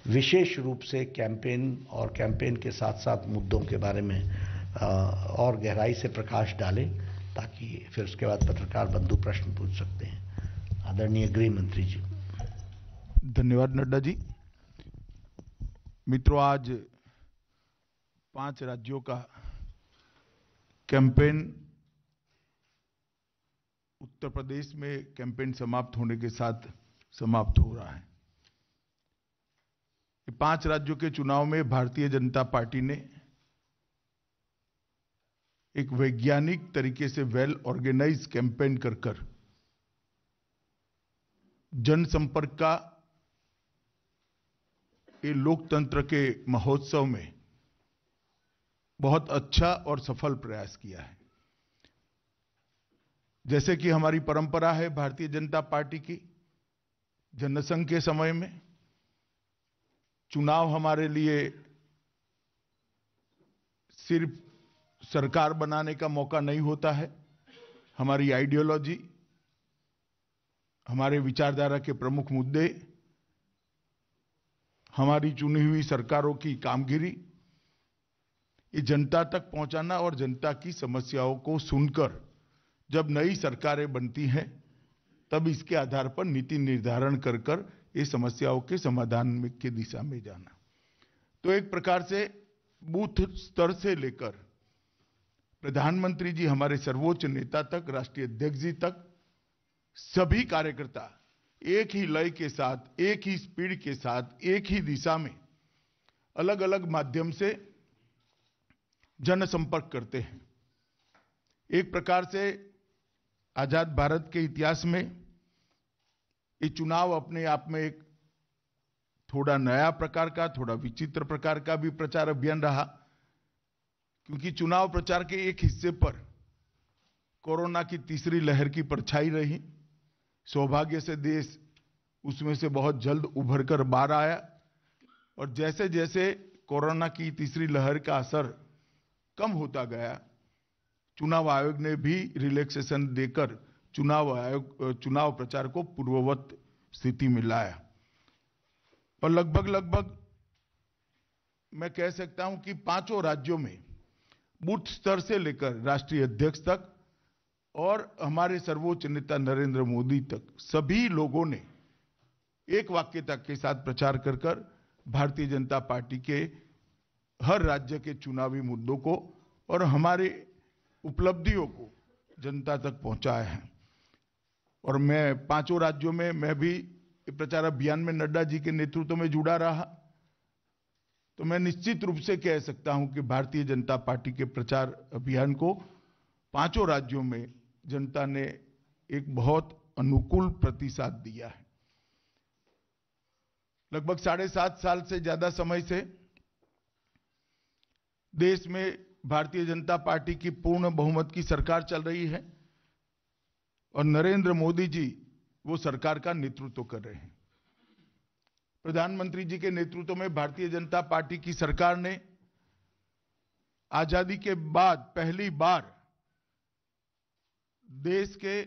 विशेष रूप से कैंपेन और कैंपेन के साथ साथ मुद्दों के बारे में और गहराई से प्रकाश डालें, ताकि फिर उसके बाद पत्रकार बंधु प्रश्न पूछ सकते हैं। आदरणीय गृह मंत्री जी। धन्यवाद नड्डा जी। मित्रों, आज 5 राज्यों का कैंपेन, उत्तर प्रदेश में कैंपेन समाप्त होने के साथ समाप्त हो रहा है। 5 राज्यों के चुनाव में भारतीय जनता पार्टी ने एक वैज्ञानिक तरीके से वेल ऑर्गेनाइज कैंपेन कर जनसंपर्क का ये लोकतंत्र के महोत्सव में बहुत अच्छा और सफल प्रयास किया है। जैसे कि हमारी परंपरा है भारतीय जनता पार्टी की, जनसंघ के समय में चुनाव हमारे लिए सिर्फ सरकार बनाने का मौका नहीं होता है। हमारी आइडियोलॉजी, हमारे विचारधारा के प्रमुख मुद्दे, हमारी चुनी हुई सरकारों की कामगिरी, ये जनता तक पहुंचाना और जनता की समस्याओं को सुनकर जब नई सरकारें बनती हैं तब इसके आधार पर नीति निर्धारण कर ये समस्याओं के समाधान की दिशा में जाना। तो एक प्रकार से बूथ स्तर से लेकर प्रधानमंत्री जी, हमारे सर्वोच्च नेता तक, राष्ट्रीय अध्यक्ष जी तक, सभी कार्यकर्ता एक ही लय के साथ, एक ही स्पीड के साथ, एक ही दिशा में अलग अलग माध्यम से जनसंपर्क करते हैं। एक प्रकार से आजाद भारत के इतिहास में ये चुनाव अपने आप में एक थोड़ा नया प्रकार का, थोड़ा विचित्र प्रकार का भी प्रचार अभियान रहा, क्योंकि चुनाव प्रचार के एक हिस्से पर कोरोना की तीसरी लहर की परछाई रही। सौभाग्य से देश उसमें से बहुत जल्द उभर कर बाहर आया, और जैसे जैसे कोरोना की तीसरी लहर का असर कम होता गया, चुनाव आयोग ने भी रिलैक्सेशन देकर चुनाव प्रचार को पूर्ववत स्थिति में लाया। और लगभग मैं कह सकता हूं कि 5 राज्यों में बूथ स्तर से लेकर राष्ट्रीय अध्यक्ष तक और हमारे सर्वोच्च नेता नरेंद्र मोदी तक सभी लोगों ने एक वाक्यता के साथ प्रचार कर भारतीय जनता पार्टी के हर राज्य के चुनावी मुद्दों को और हमारे उपलब्धियों को जनता तक पहुंचाया है। और मैं 5 राज्यों में मैं भी प्रचार अभियान में नड्डा जी के नेतृत्व में जुड़ा रहा, तो मैं निश्चित रूप से कह सकता हूं कि भारतीय जनता पार्टी के प्रचार अभियान को 5 राज्यों में जनता ने एक बहुत अनुकूल प्रतिसाद दिया है। लगभग 7.5 साल से ज्यादा समय से देश में भारतीय जनता पार्टी की पूर्ण बहुमत की सरकार चल रही है और नरेंद्र मोदी जी वो सरकार का नेतृत्व कर रहे हैं। प्रधानमंत्री जी के नेतृत्व में भारतीय जनता पार्टी की सरकार ने आजादी के बाद पहली बार देश के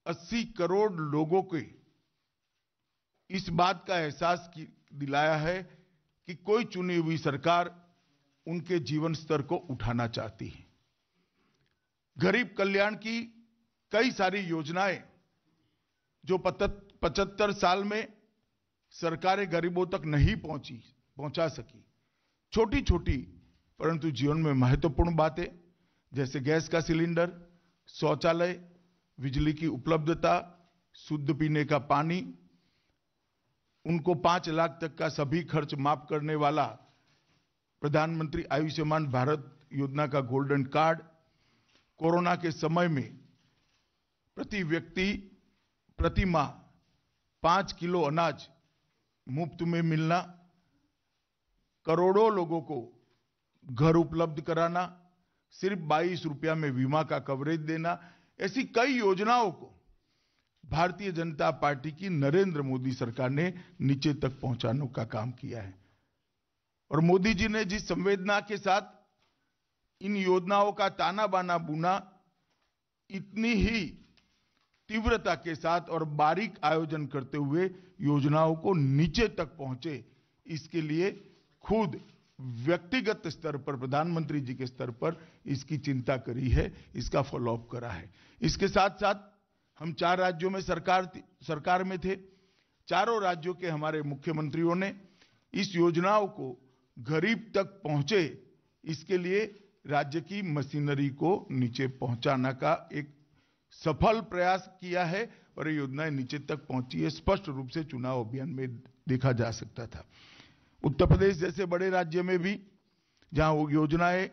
80 करोड़ लोगों को इस बात का एहसास दिलाया है कि कोई चुनी हुई सरकार उनके जीवन स्तर को उठाना चाहती है। गरीब कल्याण की कई सारी योजनाएं जो 75 साल में सरकारें गरीबों तक नहीं पहुंचा सकी, छोटी छोटी परंतु जीवन में महत्वपूर्ण बातें, जैसे गैस का सिलेंडर, शौचालय, बिजली की उपलब्धता, शुद्ध पीने का पानी, उनको 5 लाख तक का सभी खर्च माफ करने वाला प्रधानमंत्री आयुष्मान भारत योजना का गोल्डन कार्ड, कोरोना के समय में प्रति व्यक्ति प्रति माह 5 किलो अनाज मुफ्त में मिलना, करोड़ों लोगों को घर उपलब्ध कराना, सिर्फ 22 रुपया में बीमा का कवरेज देना, ऐसी कई योजनाओं को भारतीय जनता पार्टी की नरेंद्र मोदी सरकार ने नीचे तक पहुंचाने का काम किया है। और मोदी जी ने जिस संवेदना के साथ इन योजनाओं का ताना बाना बुना, इतनी ही तीव्रता के साथ और बारीक आयोजन करते हुए योजनाओं को नीचे तक पहुंचे, इसके लिए खुद व्यक्तिगत स्तर पर प्रधानमंत्री जी के स्तर पर इसकी चिंता करी है, इसका फॉलोअप करा है। इसके साथ साथ हम 4 राज्यों में सरकार में थे। चारों राज्यों के हमारे मुख्यमंत्रियों ने इस योजनाओं को गरीब तक पहुंचे, इसके लिए राज्य की मशीनरी को नीचे पहुंचाने का एक सफल प्रयास किया है और ये योजनाएं नीचे तक पहुंची है, स्पष्ट रूप से चुनाव अभियान में देखा जा सकता था। उत्तर प्रदेश जैसे बड़े राज्य में भी जहां वो योजनाएं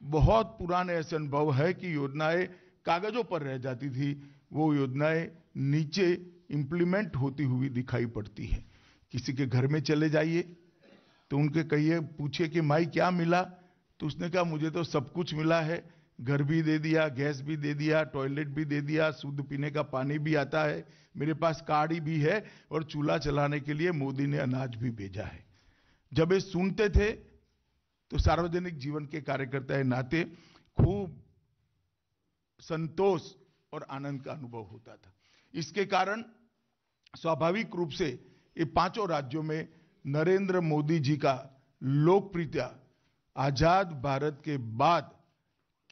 बहुत पुराने ऐसे अनुभव है कि योजनाएं कागजों पर रह जाती थी, वो योजनाएं नीचे इंप्लीमेंट होती हुई दिखाई पड़ती है। किसी के घर में चले जाइए तो उनके कहिए, पूछिए कि माई क्या मिला, तो उसने कहा मुझे तो सब कुछ मिला है, घर भी दे दिया, गैस भी दे दिया, टॉयलेट भी दे दिया, शुद्ध पीने का पानी भी आता है, मेरे पास कार्ड भी है और चूल्हा चलाने के लिए मोदी ने अनाज भी भेजा है। जब ये सुनते थे तो सार्वजनिक जीवन के कार्यकर्ता के नाते खूब संतोष और आनंद का अनुभव होता था। इसके कारण स्वाभाविक रूप से ये 5 राज्यों में नरेंद्र मोदी जी का लोकप्रियता आजाद भारत के बाद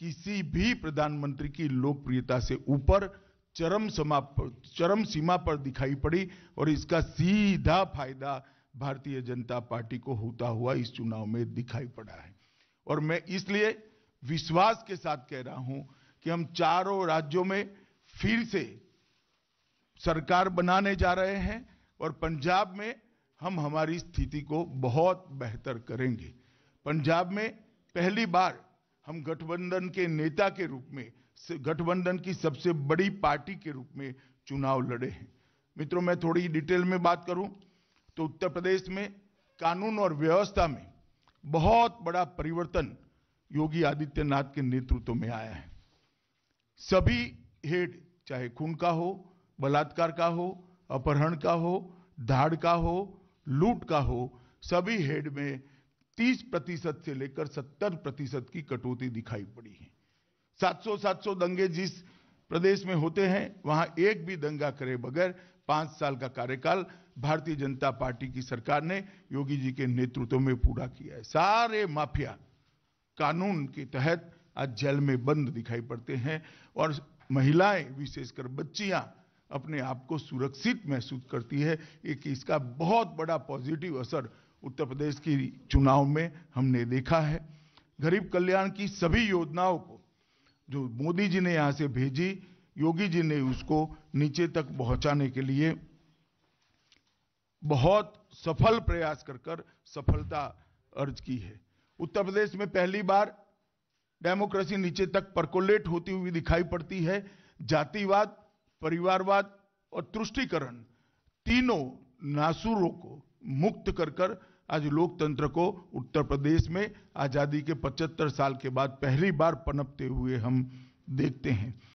किसी भी प्रधानमंत्री की लोकप्रियता से ऊपर चरम सीमा पर दिखाई पड़ी और इसका सीधा फायदा भारतीय जनता पार्टी को होता हुआ इस चुनाव में दिखाई पड़ा है। और मैं इसलिए विश्वास के साथ कह रहा हूं कि हम चारों राज्यों में फिर से सरकार बनाने जा रहे हैं और पंजाब में हम हमारी स्थिति को बहुत बेहतर करेंगे। पंजाब में पहली बार हम गठबंधन के नेता के रूप में, गठबंधन की सबसे बड़ी पार्टी के रूप में चुनाव लड़े हैं। मित्रों, मैं थोड़ी डिटेल में बात करूं तो उत्तर प्रदेश में कानून और व्यवस्था में बहुत बड़ा परिवर्तन योगी आदित्यनाथ के नेतृत्व में आया है। सभी हेड, चाहे खून का हो, बलात्कार का हो, अपहरण का हो, धाड़ का हो, लूट का हो, सभी हेड में 30% से लेकर 70% की कटौती दिखाई पड़ी है। 700 दंगे जिस प्रदेश में होते हैं वहां एक भी दंगा करे बगैर 5 साल का कार्यकाल भारतीय जनता पार्टी की सरकार ने योगी जी के नेतृत्व में पूरा किया है। सारे माफिया कानून के तहत आज जेल में बंद दिखाई पड़ते हैं और महिलाएं, विशेषकर बच्चियां, अपने आप को सुरक्षित महसूस करती है। एक इसका बहुत बड़ा पॉजिटिव असर उत्तर प्रदेश की चुनाव में हमने देखा है। गरीब कल्याण की सभी योजनाओं को जो मोदी जी ने यहां से भेजी, योगी जी ने उसको नीचे तक पहुंचाने के लिए बहुत सफल प्रयास कर सफलता अर्ज की है। उत्तर प्रदेश में पहली बार डेमोक्रेसी नीचे तक परकोलेट होती हुई दिखाई पड़ती है। जातिवाद, परिवारवाद और तुष्टीकरण तीनों नासूरों को मुक्त कर आज लोकतंत्र को उत्तर प्रदेश में आजादी के 75 साल के बाद पहली बार पनपते हुए हम देखते हैं।